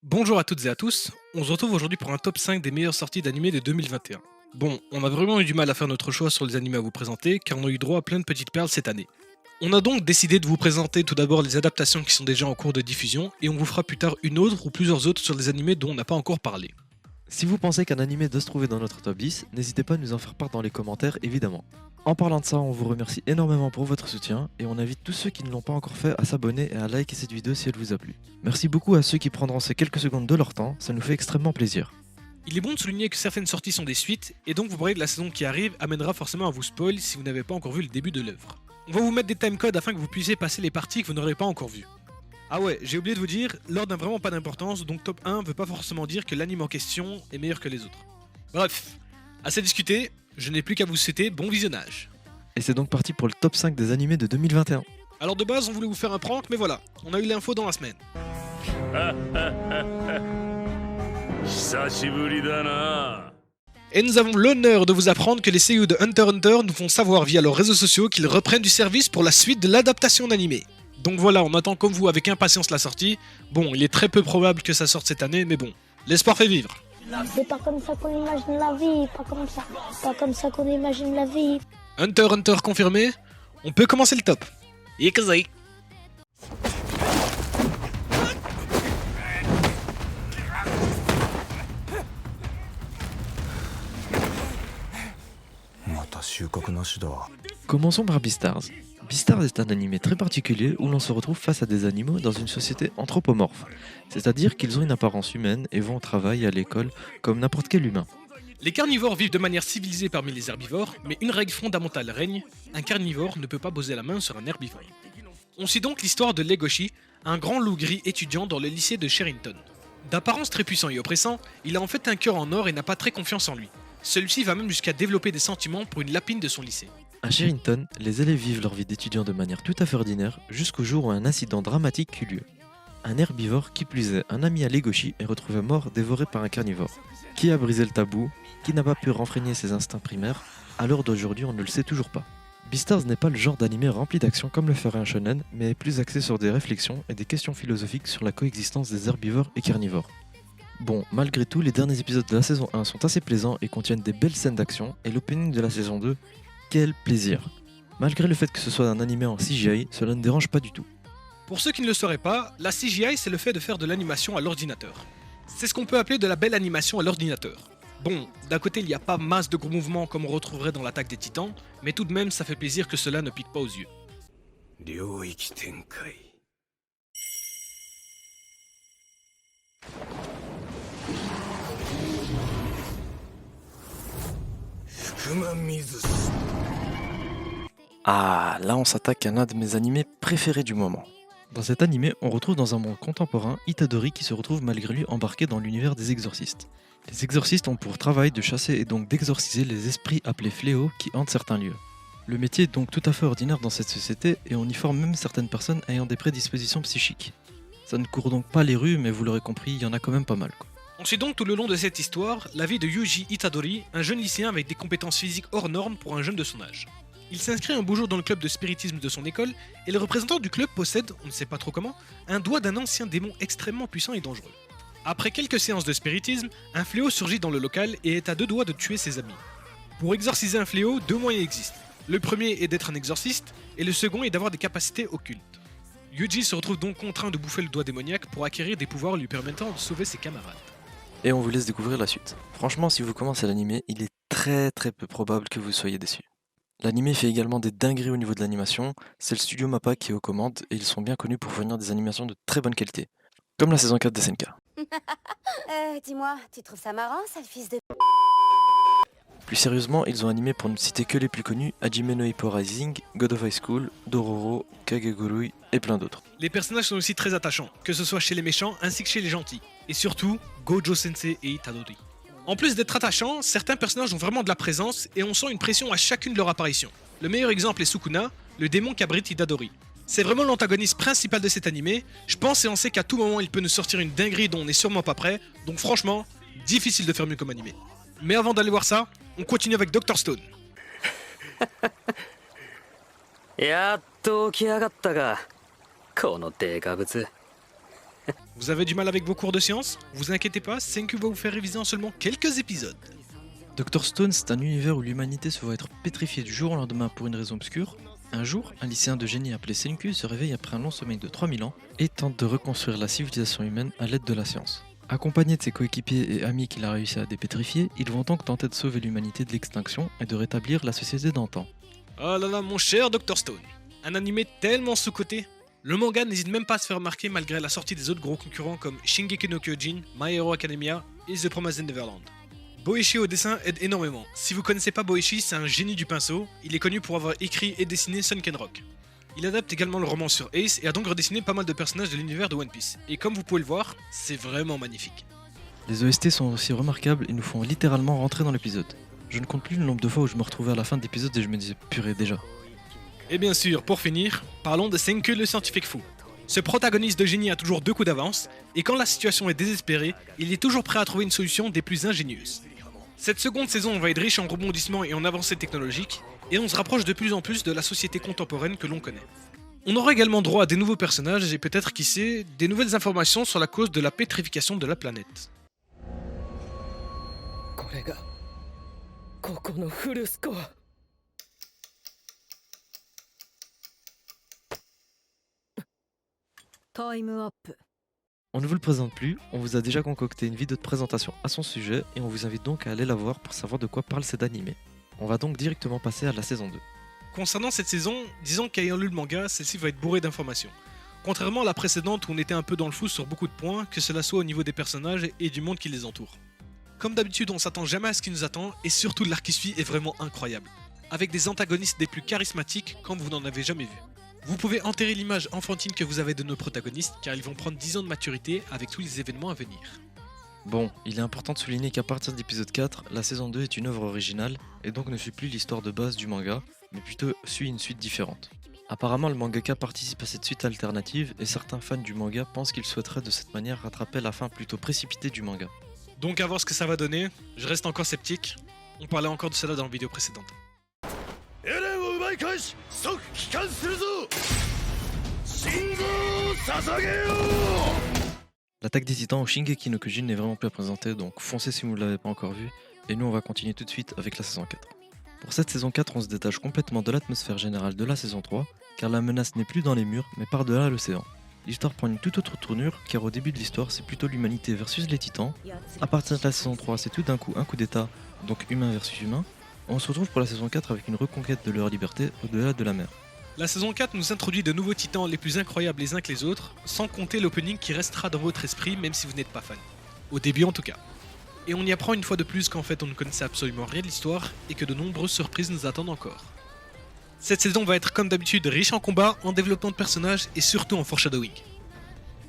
Bonjour à toutes et à tous, on se retrouve aujourd'hui pour un top 5 des meilleures sorties d'animés de 2021. Bon, on a vraiment eu du mal à faire notre choix sur les animés à vous présenter, car on a eu droit à plein de petites perles cette année. On a donc décidé de vous présenter tout d'abord les adaptations qui sont déjà en cours de diffusion, et on vous fera plus tard une autre ou plusieurs autres sur les animés dont on n'a pas encore parlé. Si vous pensez qu'un animé doit se trouver dans notre top 10, n'hésitez pas à nous en faire part dans les commentaires évidemment. En parlant de ça, on vous remercie énormément pour votre soutien et on invite tous ceux qui ne l'ont pas encore fait à s'abonner et à liker cette vidéo si elle vous a plu. Merci beaucoup à ceux qui prendront ces quelques secondes de leur temps, ça nous fait extrêmement plaisir. Il est bon de souligner que certaines sorties sont des suites, et donc vous parler de la saison qui arrive amènera forcément à vous spoil si vous n'avez pas encore vu le début de l'œuvre. On va vous mettre des timecodes afin que vous puissiez passer les parties que vous n'aurez pas encore vues. Ah ouais, j'ai oublié de vous dire, l'ordre n'a vraiment pas d'importance, donc top 1 veut pas forcément dire que l'anime en question est meilleur que les autres. Bref, assez discuté, je n'ai plus qu'à vous souhaiter bon visionnage. Et c'est donc parti pour le top 5 des animés de 2021. Alors de base, on voulait vous faire un prank, mais voilà, on a eu l'info dans la semaine. 久しぶりだな。 Et nous avons l'honneur de vous apprendre que les seiyuu de Hunter x Hunter nous font savoir via leurs réseaux sociaux qu'ils reprennent du service pour la suite de l'adaptation d'animé. Donc voilà, on attend comme vous avec impatience la sortie. Bon, il est très peu probable que ça sorte cette année, mais bon, l'espoir fait vivre. C'est pas comme ça qu'on imagine la vie, pas comme ça. Pas comme ça qu'on imagine la vie. Hunter x Hunter confirmé, on peut commencer le top. Yekazai. Commençons par Beastars. Beastars est un animé très particulier où l'on se retrouve face à des animaux dans une société anthropomorphe, c'est-à-dire qu'ils ont une apparence humaine et vont au travail et à l'école comme n'importe quel humain. Les carnivores vivent de manière civilisée parmi les herbivores, mais une règle fondamentale règne, un carnivore ne peut pas poser la main sur un herbivore. On suit donc l'histoire de Legoshi, un grand loup gris étudiant dans le lycée de Sherrington. D'apparence très puissant et oppressant, il a en fait un cœur en or et n'a pas très confiance en lui. Celui-ci va même jusqu'à développer des sentiments pour une lapine de son lycée. À Sherrington, les élèves vivent leur vie d'étudiant de manière tout à fait ordinaire jusqu'au jour où un incident dramatique eut lieu. Un herbivore, qui plus est un ami à Legoshi, est retrouvé mort dévoré par un carnivore. Qui a brisé le tabou? Qui n'a pas pu renfreiner ses instincts primaires? À l'heure d'aujourd'hui, on ne le sait toujours pas. Beastars n'est pas le genre d'animé rempli d'action comme le ferait un shonen, mais est plus axé sur des réflexions et des questions philosophiques sur la coexistence des herbivores et carnivores. Bon, malgré tout, les derniers épisodes de la saison 1 sont assez plaisants et contiennent des belles scènes d'action, et l'opening de la saison 2, quel plaisir! Malgré le fait que ce soit un animé en CGI, cela ne dérange pas du tout. Pour ceux qui ne le sauraient pas, la CGI c'est le fait de faire de l'animation à l'ordinateur. C'est ce qu'on peut appeler de la belle animation à l'ordinateur. Bon, d'un côté il n'y a pas masse de gros mouvements comme on retrouverait dans l'attaque des titans, mais tout de même ça fait plaisir que cela ne pique pas aux yeux. 領域展開。福間水氏。 Ah, là on s'attaque à l'un de mes animés préférés du moment. Dans cet animé, on retrouve dans un monde contemporain Itadori qui se retrouve malgré lui embarqué dans l'univers des exorcistes. Les exorcistes ont pour travail de chasser et donc d'exorciser les esprits appelés fléaux qui hantent certains lieux. Le métier est donc tout à fait ordinaire dans cette société et on y forme même certaines personnes ayant des prédispositions psychiques. Ça ne court donc pas les rues, mais vous l'aurez compris, il y en a quand même pas mal, quoi. On suit donc tout le long de cette histoire la vie de Yuji Itadori, un jeune lycéen avec des compétences physiques hors normes pour un jeune de son âge. Il s'inscrit un beau jour dans le club de spiritisme de son école, et le représentant du club possède, on ne sait pas trop comment, un doigt d'un ancien démon extrêmement puissant et dangereux. Après quelques séances de spiritisme, un fléau surgit dans le local et est à deux doigts de tuer ses amis. Pour exorciser un fléau, deux moyens existent. Le premier est d'être un exorciste, et le second est d'avoir des capacités occultes. Yuji se retrouve donc contraint de bouffer le doigt démoniaque pour acquérir des pouvoirs lui permettant de sauver ses camarades. Et on vous laisse découvrir la suite. Franchement, si vous commencez l'animé, il est très peu probable que vous soyez déçu. L'animé fait également des dingueries au niveau de l'animation, c'est le studio MAPPA qui est aux commandes et ils sont bien connus pour fournir des animations de très bonne qualité. Comme la saison 4 de SNK. Dis-moi, tu trouves ça marrant, sale fils de... Plus sérieusement, ils ont animé pour ne citer que les plus connus, Hajime no Ippo Rising, God of High School, Dororo, Kagegurui et plein d'autres. Les personnages sont aussi très attachants, que ce soit chez les méchants ainsi que chez les gentils. Et surtout, Gojo Sensei et Itadori. En plus d'être attachants, certains personnages ont vraiment de la présence et on sent une pression à chacune de leurs apparitions. Le meilleur exemple est Sukuna, le démon qu'abrite Itadori. C'est vraiment l'antagoniste principal de cet animé, je pense et on sait qu'à tout moment il peut nous sortir une dinguerie dont on n'est sûrement pas prêt, donc franchement, difficile de faire mieux comme animé. Mais avant d'aller voir ça, on continue avec Dr Stone. やっと起き上がったかこのデカブツ Vous avez du mal avec vos cours de sciences? Vous inquiétez pas, Senku va vous faire réviser en seulement quelques épisodes. Dr Stone, c'est un univers où l'humanité se voit être pétrifiée du jour au lendemain pour une raison obscure. Un jour, un lycéen de génie appelé Senku se réveille après un long sommeil de 3000 ans et tente de reconstruire la civilisation humaine à l'aide de la science. Accompagné de ses coéquipiers et amis qu'il a réussi à dépétrifier, ils vont donc tenter de sauver l'humanité de l'extinction et de rétablir la société d'antan. Oh là là, mon cher Dr Stone. Un animé tellement sous-coté. Le manga n'hésite même pas à se faire remarquer malgré la sortie des autres gros concurrents comme Shingeki no Kyojin, My Hero Academia et The Promised Neverland. Boichi au dessin aide énormément. Si vous connaissez pas Boichi, c'est un génie du pinceau. Il est connu pour avoir écrit et dessiné Sunken Rock. Il adapte également le roman sur Ace et a donc redessiné pas mal de personnages de l'univers de One Piece. Et comme vous pouvez le voir, c'est vraiment magnifique. Les OST sont aussi remarquables et nous font littéralement rentrer dans l'épisode. Je ne compte plus le nombre de fois où je me retrouvais à la fin de l'épisode et je me disais purée déjà. Et bien sûr, pour finir, parlons de Senku le scientifique fou. Ce protagoniste de génie a toujours 2 coups d'avance, et quand la situation est désespérée, il est toujours prêt à trouver une solution des plus ingénieuses. Cette seconde saison va être riche en rebondissements et en avancées technologiques, et on se rapproche de plus en plus de la société contemporaine que l'on connaît. On aura également droit à des nouveaux personnages et peut-être, qui sait, des nouvelles informations sur la cause de la pétrification de la planète. これがここのフルスコア。タイムアップ。 On ne vous le présente plus, on vous a déjà concocté une vidéo de présentation à son sujet et on vous invite donc à aller la voir pour savoir de quoi parle cet animé. On va donc directement passer à la saison 2. Concernant cette saison, disons qu'ayant lu le manga, celle-ci va être bourrée d'informations. Contrairement à la précédente où on était un peu dans le flou sur beaucoup de points, que cela soit au niveau des personnages et du monde qui les entoure. Comme d'habitude, on s'attend jamais à ce qui nous attend et surtout l'arc qui suit est vraiment incroyable. Avec des antagonistes des plus charismatiques comme vous n'en avez jamais vu. Vous pouvez enterrer l'image enfantine que vous avez de nos protagonistes car ils vont prendre 10 ans de maturité avec tous les événements à venir. Bon, il est important de souligner qu'à partir de l'épisode 4, la saison 2 est une œuvre originale et donc ne suit plus l'histoire de base du manga, mais plutôt suit une suite différente. Apparemment, le mangaka participe à cette suite alternative et certains fans du manga pensent qu'il souhaiterait de cette manière rattraper la fin plutôt précipitée du manga. Donc à voir ce que ça va donner, je reste encore sceptique. On parlait encore de cela dans la vidéo précédente. エレンを奪い返し即帰還するぞ信号を捧げよう L'attaque des titans au Shingeki no Kyojin n'est vraiment plus à présenter, donc foncez si vous ne l'avez pas encore vu, et nous on va continuer tout de suite avec la saison 4. Pour cette saison 4, on se détache complètement de l'atmosphère générale de la saison 3, car la menace n'est plus dans les murs, mais par-delà l'océan. L'histoire prend une toute autre tournure, car au début de l'histoire, c'est plutôt l'humanité versus les titans. À partir de la saison 3, c'est tout d'un coup un coup d'état, donc humain versus humain. On se retrouve pour la saison 4 avec une reconquête de leur liberté au-delà de la mer. La saison 4 nous introduit de nouveaux titans les plus incroyables les uns que les autres, sans compter l'opening qui restera dans votre esprit même si vous n'êtes pas fan. Au début en tout cas. Et on y apprend une fois de plus qu'en fait on ne connaissait absolument rien de l'histoire et que de nombreuses surprises nous attendent encore. Cette saison va être comme d'habitude riche en combats, en développement de personnages et surtout en foreshadowing.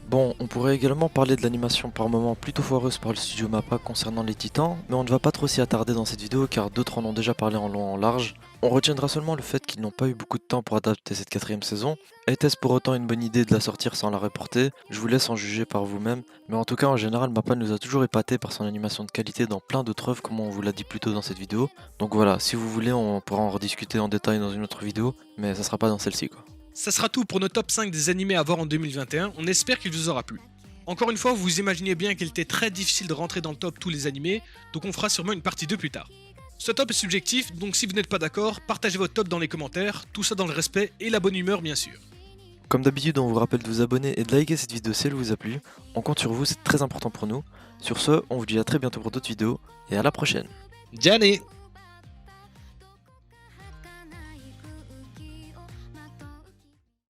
Bon, on pourrait également parler de l'animation par moments plutôt foireuse par le studio MAPPA concernant les titans, mais on ne va pas trop s'y attarder dans cette vidéo car d'autres en ont déjà parlé en long et en large. On retiendra seulement le fait qu'ils n'ont pas eu beaucoup de temps pour adapter cette 4ème saison. Était-ce pour autant une bonne idée de la sortir sans la reporter? Je vous laisse en juger par vous-même, mais en tout cas en général MAPPA nous a toujours épaté par son animation de qualité dans plein d'autres œuvres comme on vous l'a dit plus tôt dans cette vidéo. Donc voilà, si vous voulez on pourra en rediscuter en détail dans une autre vidéo, mais ça sera pas dans celle-ci quoi. Ça sera tout pour nos top 5 des animés à voir en 2021, on espère qu'il vous aura plu. Encore une fois, vous imaginez bien qu'il était très difficile de rentrer dans le top tous les animés, donc on fera sûrement une partie 2 plus tard. Ce top est subjectif, donc si vous n'êtes pas d'accord, partagez votre top dans les commentaires, tout ça dans le respect et la bonne humeur bien sûr. Comme d'habitude, on vous rappelle de vous abonner et de liker cette vidéo si elle vous a plu. On compte sur vous, c'est très important pour nous. Sur ce, on vous dit à très bientôt pour d'autres vidéos et à la prochaine. Gianni!